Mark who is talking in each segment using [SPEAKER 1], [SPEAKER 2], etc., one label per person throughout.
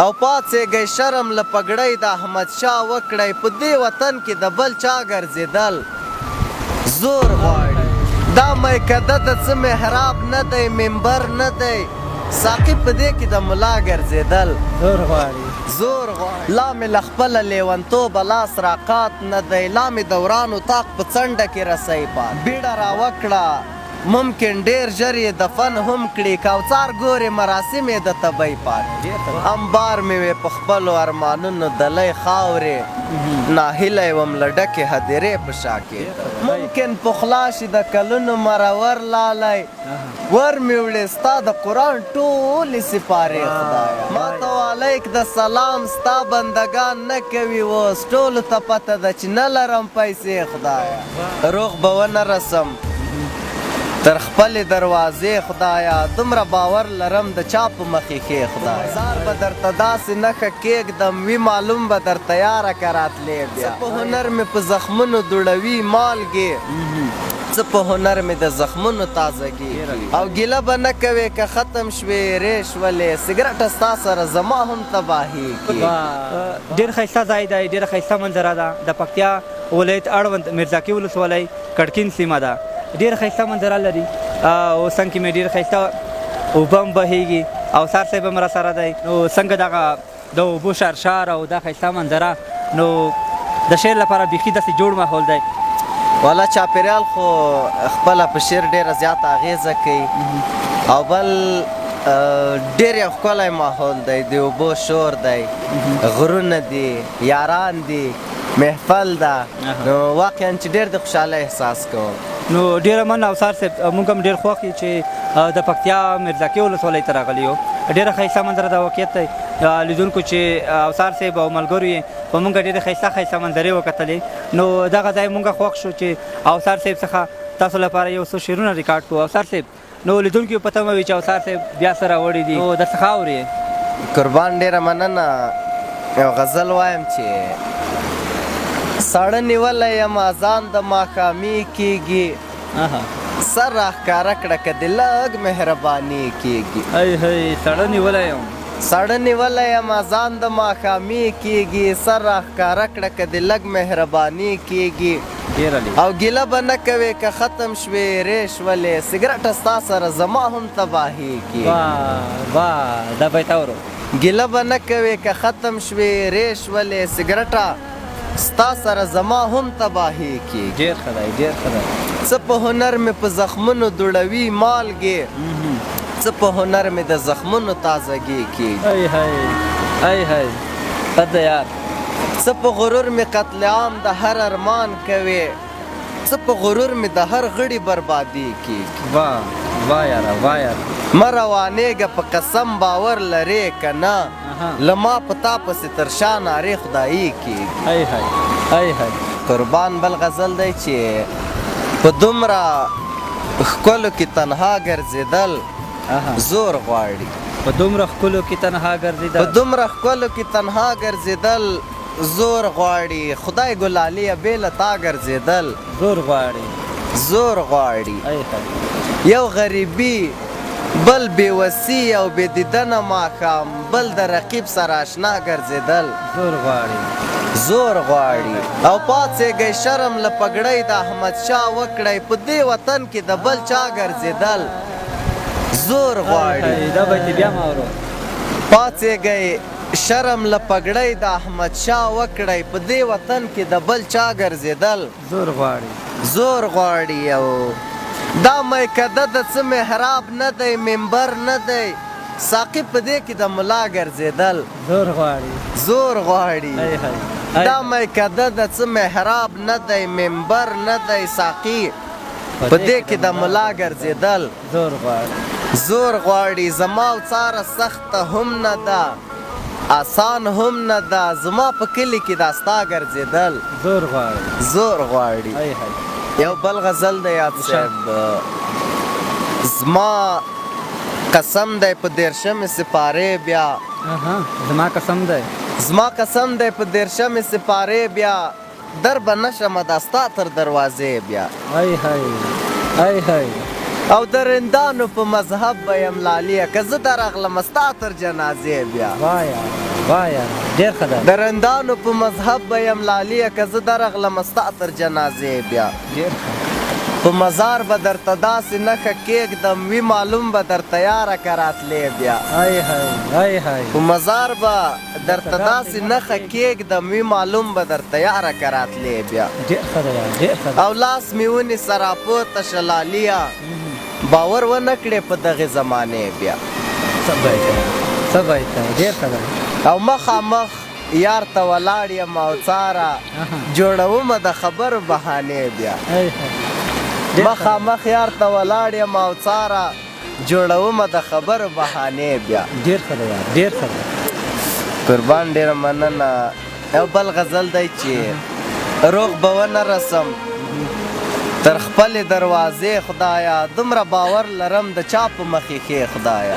[SPEAKER 1] او پاڅېږئ شرم له پګړۍ د احمدشاه وکړئ په دې وطن کې د بل چا ګرځېدل زور غواړي دا میکده د څه محراب نه دی منبر نه دی ساقي په دې کې د ملا ګرځېدل
[SPEAKER 2] زور غواړي
[SPEAKER 1] زور غواړي لا مې له خپله لیونتوبه لاس راقات نه دی لا مې دورانو طاق په څنډه کې رسۍ پات بیړه راوکړه ممکن ډیر ژر یې دفن هم کړي کوثر ګورې مراسم یې د تبۍ پات انبار مې وې په خپلو ارمانونو دلی خاورې ناهیلی وم له ډکې هدیرې په شا کې ممکن پخلا شي د کلونو مرور لالی ور مې وړې ستا د قرآن ټولې سپارې خدایه ما ته وعلیک د سلام ستا بندګان نه کوي اوس ټولو ته پته ده چې نه لرم پیسې خدایه روغ به ونه رسم تر خپلې دروازې خدایا دومره باور لرم د چا په مخې ښې خدایا زار به درته داسې نښه کېږدم وي معلوم به درته یاره که راتلې بیا څه په هنر مې په زخمونو دوړوي مالګې څه په هنر مې د زخمونو تازګي او ګیله به نه کوې که ختم شوې ریش ولې سګرټه ستا سره زما هم تباهي کې
[SPEAKER 2] ډېر ښایسته ځای دی ډېره ښایسته منظره ده د پکتیا ولایت اړوند میرزاکي ولسوالۍ کړکین سیمه ده ډېر ښایسته منظره لري او څنګ کې مې ډېر ښایسته اوبه هم بهیږي او سار صاحب هم راسره دی نو څنګه دغه د اوبو شرشار او دا ښایسته منظره نو د شعر لپاره بیخي داسې جوړ ماحول دی
[SPEAKER 1] والا چاپېریال خو خپله په شعر ډېره زیاته اغېزه کوي او بل ډېر یو ښکلی ماحول دی د اوبو شور دی غرونه دي یاران دي محفل ده نو واقعا چې ډېر د خوشحالۍ احساس کوم
[SPEAKER 2] نو ډېره مننه اوسار صاحب موږ هم ډېر خوښ یو چې د پکتیا میرزاکي ولسوالۍ ته راغلي یو ډېره ښایسته منظره د واقعیت دی لیدونکو چې اوسار صاحب او ملګرو یې په موږ ډېرې ښایسته ښایسته منظرې وکتلې نو دغه ځای موږ خوښ شو چې اوسار صاحب څخه تاسو لپاره یو څه شعرونه ریکارډ کړو اوسار صاحب نو لیدونکي په تمه وي چې اوسار صاحب بیا سره وړي دي نو درڅخه اورې
[SPEAKER 1] قربان ډېره مننه یو غزل وایم چې ساړه نیولی یم اذان د ماښامي کېږي سر راښکاره کړه که د لږ مهرباني کېږي
[SPEAKER 2] ساړه نیولی یم
[SPEAKER 1] ساړه نیولی یم اذان د ماښامي کېږي سر راښکاره کړه که د لږ مهرباني کېږي او ګیله به نه کوې که ختم شوې ریش ولې سګرټه ستا سره زما هم تباهي کېږي
[SPEAKER 2] دا بیت اورو
[SPEAKER 1] ګیله به نه کوې که ختم شوې ریش ولې سګرټه ستا سره زما هم تباهي کېږي
[SPEAKER 2] ډېر ښه دی ډېر ښه دی
[SPEAKER 1] څه په هنر مې په زخمونو دوړوي مالګې څه په هنر مې د زخمونو تازګي کېږي
[SPEAKER 2] بد دی یار
[SPEAKER 1] څه په غرور مې قتل عام د هر ارمان کوې څه په غرور مې د هر غړي بربادي کېږي
[SPEAKER 2] واه یاره واه یاره
[SPEAKER 1] مه روانېږه په قسم باور لرې که نه له ما په تا پسې تر شا نارې خدایي کېږي قربان بل غزل دی چې په دومره ښکلو کې تنها ګرځېدل زور غواړي
[SPEAKER 2] په دومره ښکلو کې تنها ګرځېدل
[SPEAKER 1] په دومره ښکلو کې تنها ګرځېدل زور غواړي خدای ګلاليه بې له تا ګرځېدل زور غواړي یو غریبي بل بېوسي او بې دیدنه ماښام بل د رقیب سره اشنا ګرځېدل زور غواړي او پاڅېږئ شرم له پګړۍ د احمدشاه وکړئ په دې وطن کې د بل چا ګرځېدل زور غواړي پاڅېږئ شرم له پګړۍ د احمدشاه وکړئ په دې وطن کې د بل چا ګرځېدل زور غواړي او دا میکده د څه محراب نه دی منبر نه دی ساقي په دې کې د ملا ګرځېدل زور غواړي دا میکده د څه محراب نه دی منبر نه دی ساقي په دې کې د ملا ګرځېدل زور غواړي زما او څاره سخته هم نه ده آسان هم نه ده زما په کلي کې دا ستا ګرځېدل زور غواړي یو بل غزل دی یاد صاحب زما قسم دی په دیرشمې سپارې بیا زما قسم دی په دیرشمې سپارې بیا در به نه شمه دا ستا تر دروازې بیا او د رندانو په مذهب به یم لالیه که زه درغلم ستا تر جنازې بیا
[SPEAKER 2] وایه ډېر ښه ده
[SPEAKER 1] د رندانو په مذهب به یم لالیه که زه درغلم ستا تر جنازې بیا
[SPEAKER 2] ډېر ښه
[SPEAKER 1] په مزار به درته داسې نښه کېږدم وي معلوم به درته یاره که راتلې بیا په مزار به درته داسې نښه کېږدم وي معلوم به درته یاره که راتلې بیا او لاس مې ونیسه راپورته شه لالیه باور ونه کړې په دغې زمانې بیا او مخامخ یار ته ولاړ یم او څاره جوړومه د خبرو بهانې بیا مخامخ یار ته ولاړ یم او څاره جوړومه د خبرو بهانې بیا
[SPEAKER 2] ډېر ښه ده
[SPEAKER 1] قربان ډېره مننه یو بل غزل دی چې روغ به ونه رسم تر خپلې دروازې خدایا دومره باور لرم د چا په مخې ښې خدایا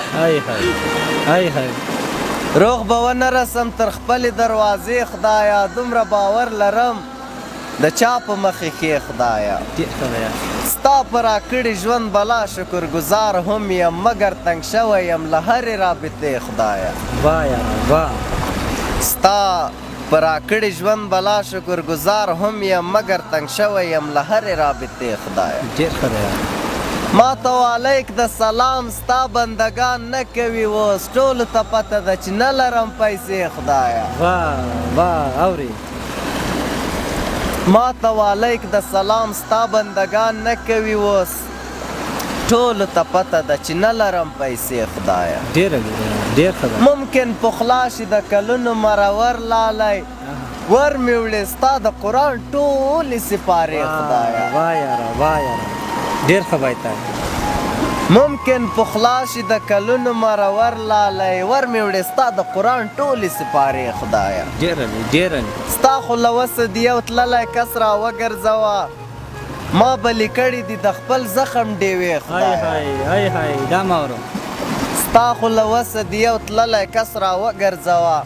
[SPEAKER 1] روغ به ونه رسم تر خپلې دروازې خدایا دومره باور لرم د چا په مخې ښې خدایا ستا په راکړي ژوند بلا شکر ګزار هم یم مګر تنګ شوی یم له هرې رابطې خدایا ستا په راکړي ژوند بلا شکر ګزار هم یم مګر تنګ شوی یم له هرې رابطې خدایا ما ته وعلیک د سلام ستا بندګان نه کوي اوس ټولو ته پته ده چې نه لرم پیسې خدایا ما ته وعلیک د سلام ستا بندګان نه کوي اوس ټولو ته پته ده چې نه لرم پیسې خدایا ممکن پخلا شي د کلونو مرور لالی ور مې وړې ستا د قرآن ټولې سپارې خدایا ممکن پخلا شي د کلونو مرور لالی ور مې وړې ستا د قرآن ټولې سپارې خدایا ستا خو له وسه د یو تللی کس را وګرځوه ما به لیکړي دي د خپل زخم ډیوې خدایا ستا خو له وسه د یو تللی کس را وګرځوه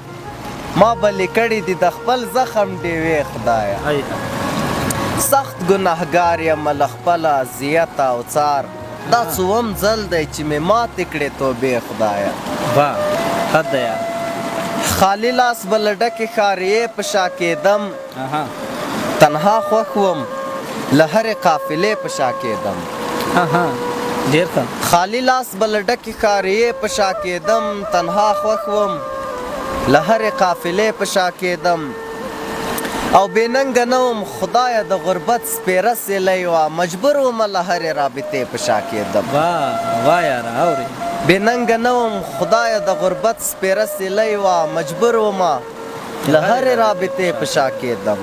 [SPEAKER 1] ما به لیکړي دي د خپل زخم ډیوې خدایا سخت ګناهګار یم له خپله اذیت او څار دا څوم ځل دی چې مې ماتې کړې توبې خدایا خالي لاس به له ډکې ښاریې په شا کېدم تنها خوښ وم له هرې قافلې په شا کېدم خالي لاس به له ډکې ښاریې په شا کېدم تنها خوښ وم له هرې قافلې په شا کېدم او بېننګه نه وم خدایه د غربت سپېره سیلی وه مجبور ومه له هرې رابطې په شا کېدم بېننګه نه وم خدایه د غربت سپېره سیلی وه مجبور ومه له هرې رابطې په شا کېدم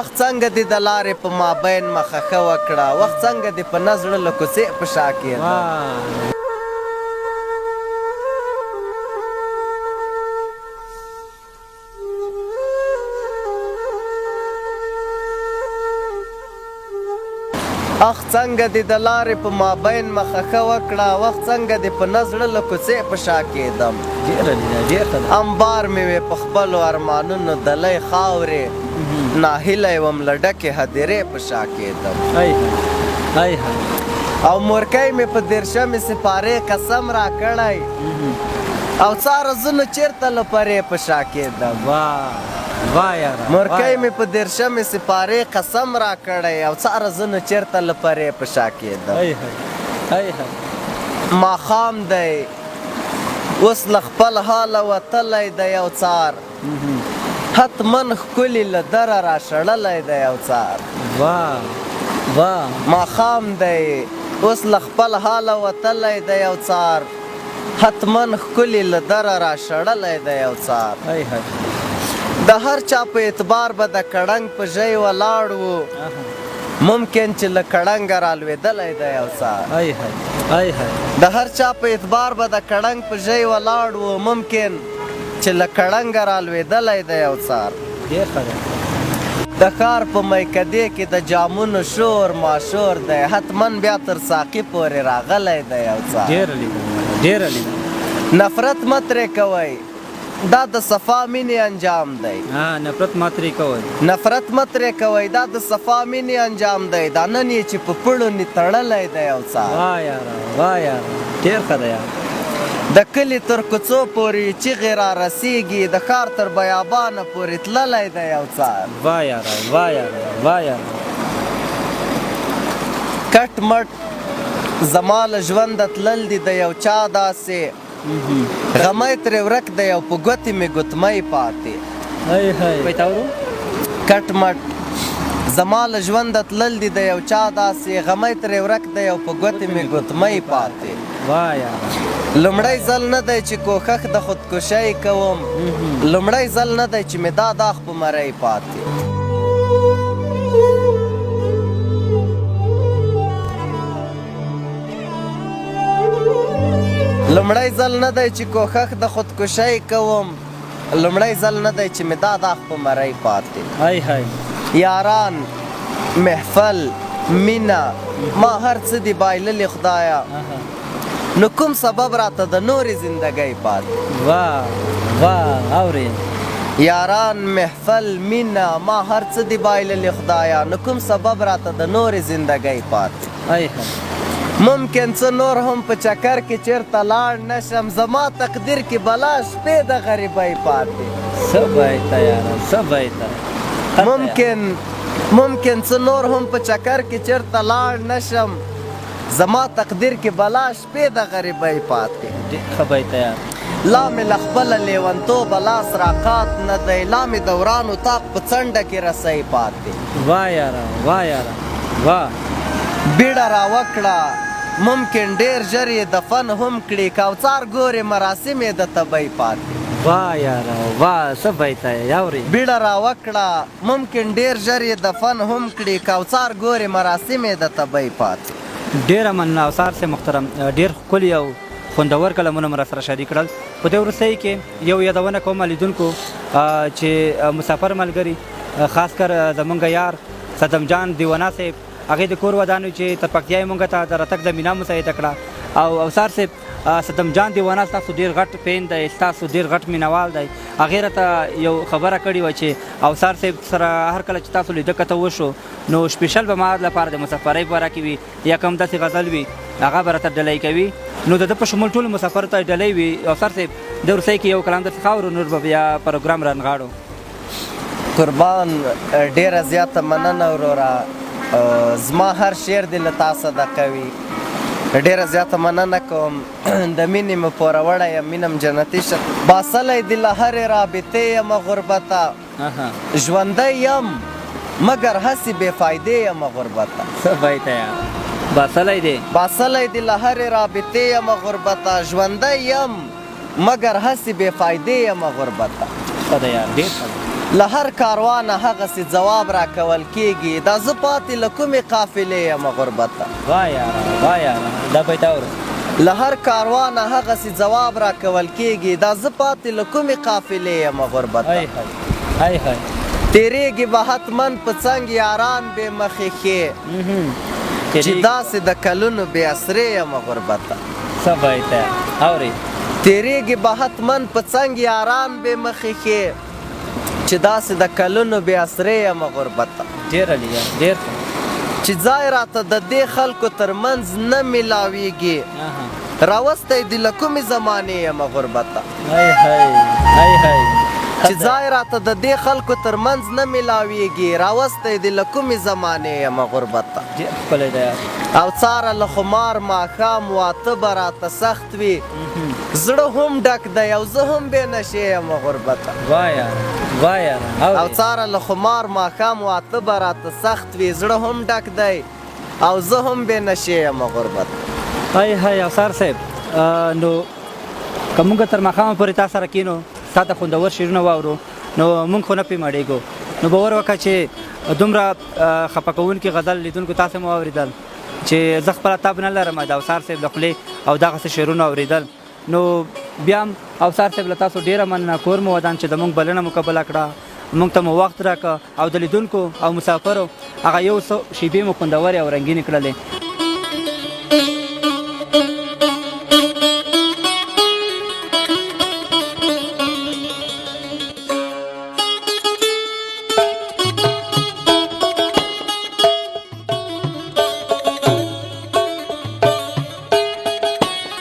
[SPEAKER 1] اخ څنګه دې د لارې په مابین مخه ښه وکړه وخت څنګه دې په نه زړه له کوڅې په شا کېدم اخ څنګه دې د لارې په مابین مخه ښه وکړه وخت څنګه دې په نه زړه له کوڅې په شا کېدم انبار مې وې په خپلو ارمانونو دلی خاورې ناهیلی وم له ډکې هدیرې په شا کېدم او مورکۍ مې په دیرشمې سپارې قسم را کړی او څاره زه نو چېرته له پرې په شا کېدم مورکۍ مې په دیرشمې سپارې قسم را کړی او څاره زه نو چېرته له پرې په شا کېدم ماښام دی اوس له خپل حاله وتلی دی یو څار حتمن ښکلي له دره را شړلی دی یو څار ماښام دی اوس له خپل حاله وتلی دی یو څار حتمن ښکلي له دره را شړلی دی یو څار د هر چا په اعتبار به د کړنګ په ژۍ ولاړ و ممکن چې له کړنګه را لوېدلی دی یو څار د هر چا په اعتبار به د کړنګ په ژۍ ولاړ و ممکن چې له کړنګه را لوېدلی دی یو څار د ښار په میکدې کې د جامونو شور ماشور دی حتمن بیا تر ساقي پورې راغلی دی یو څار نفرت مه ترې کوئ دا د صفا مینې انجام دی
[SPEAKER 2] نفرت مه ترې کوئ
[SPEAKER 1] نفرت مه ترې کوئ دا د صفا مینې انجام دی دا نن یې چې په پړونې تړلی دی یو څه
[SPEAKER 2] واه یاره واه یاره ډېر ښه دی یاره
[SPEAKER 1] د کلي تر کوڅو پورې چیغې را رسیږي د ښار تر بیابانه پورې تللی دی یو څه
[SPEAKER 2] واه یاره واه یاره واه یاره
[SPEAKER 1] کټ مټ زما له ژونده تلل دي د یو چا داسې غمی ترې ورک دی او په ګوتې مې ګوتمۍ پاتې کټ مټ زما له ژونده تلل دي د یو چا داسې غمی ترې ورک دی او په ګوتې مې ګوتمۍ پاتې لومړی ځل نه دی چې کوښښ د خودکشۍ کوم لومړی ځل نه دی چې مې دا داغ په مرۍ پاتې لومړی ځل نه دی چې کوښښ د خودکشۍ کوم لومړی ځل نه دی چې مې دا داغ په مرۍ پاتې یاران محفل مینه ما هر څه دي بایللې خدایه نو کوم سبب راته د نورې زندګۍ پاتې یاران محفل مینه ما هر څه دي بایللې خدایه نو کوم سبب راته د نورې زندګۍ پاتې ممکن څه نور هم په چکر کې چیرته لاړ نشم زما تقدیر کې بلا شپې د غریبۍ پاتې ممکن څه نور هم په چکر کې چیرته لاړ نشم زما تقدیر کې بلا شپې د غریبۍ پاتې لا مې له خپله لیونتوبه لاس راقات نه دی لا مې دوران و طاق په څنډه کې رسۍ پاتې بیړه راوکړه ممکن ډېر ژر یې دفن هم کړي کوثر ګورې مراسم یې د تبۍ پاتې بیړه راوکړه ممکن ډېر ژر یې دفن هم کړي کوثر ګورې مراسم یې د تبۍ پاتې
[SPEAKER 2] ډېره مننه اوسار صاحب محترم ډېر ښکلي او خوندور کلمونه مو راسره شریک کړل په دې وروستۍ کې یو یادونه کوم لیدونکو چې مسافر ملګري خاص کر زمونږ یار صدم جان دیوانا صاحب هغې د کور ودانو چې تر پکتیا یې مونږ ته د راتګ زمینه مساعده کړه او اوسار صاحب صدم جان دیوانا ستاسو ډېر غټ پین دی ستاسو ډېر غټ مینوال دی هغې راته یو خبره کړې وه چې اوسار صاحب سره هر کله چې تاسو لیده کته وشو نو سپیشل به ما لپاره د مسافرۍ په باره کې وي یا کوم داسې غزل وي هغه به راته ډلۍ کوي نو د ده په شمول ټولو مسافرو ته ډلۍ وي اوسار صاحب د وروستۍ کې یو کلام درڅخه اورو نور به بیا پروګرام رانغاړو
[SPEAKER 1] قربان ډېره زیاته مننه وروره زما هر شعر دې له تا صدقه وي ډېره زیاته مننه کوم د مینې مې پوره وړی یم مینم جنتي شه باسلی دې له هرې رابطې یمه غربته ژوندی یم مګر هسې بې فایدې یمه غربته باسلی دې له هرې رابطې یمه غربته ژوندی یم مګر هسې بې فایدې یمه غربته له هر کاروانه هغسې ځواب راکول کېږي دا زه پاتې له کومې قافلې یمه غربته له هر کاروانه هغسې ځواب راکول کېږي دا زه پاتې له کومې قافلې یمه غربته تېرېږي به حتمن په څنګ یاران بې مخې ښې چې داسې د کلونو بې اسرې یمه غربته تېرېږي به حتمن په څنګ یاران بې مخې ښې چې داسې د کلونو بې اسرې یمه غربته چې ځای راته د دې خلکو ترمنځ نه میلاویږي راوستی دې له کومې زمانې یمه غربته چې ځای راته د دې خلکو ترمنځ نه میلاویږي راوستی دې له کومې زمانې یمه غربته او څاره له خمار ماښام واته به راته سخت وي زړه هم ډک دی او زه هم بې نشې یمه غربته او څاره له خمار ماښام واته به راته سخت وي زړه هم ډک دی او زه هم بې نشې یمه غربته
[SPEAKER 2] اوسار صاحب نو که مونږ تر ماښامه پورې تا سره کینو تا ته خوندور شعرونه واورو نو مونږ خو نه پې مړېږو نو باور وکړه چې دومره خفه کوونکي غزل لیدونکو تاسې مو واورېدل چې زه خپله تاب نه لرم د اوسار صاحب له خولې او دغسې شعرونه اورېدل نو بیا هم اوسار صاحب له تاسو ډېره مننه کور مو ودان چې زموږ بلنه مو قبوله کړه موږ ته مو وخت راکړه او د لیدونکو او مسافرو هغه یو څه شیبې مو خوندورې او رنګینې کړلې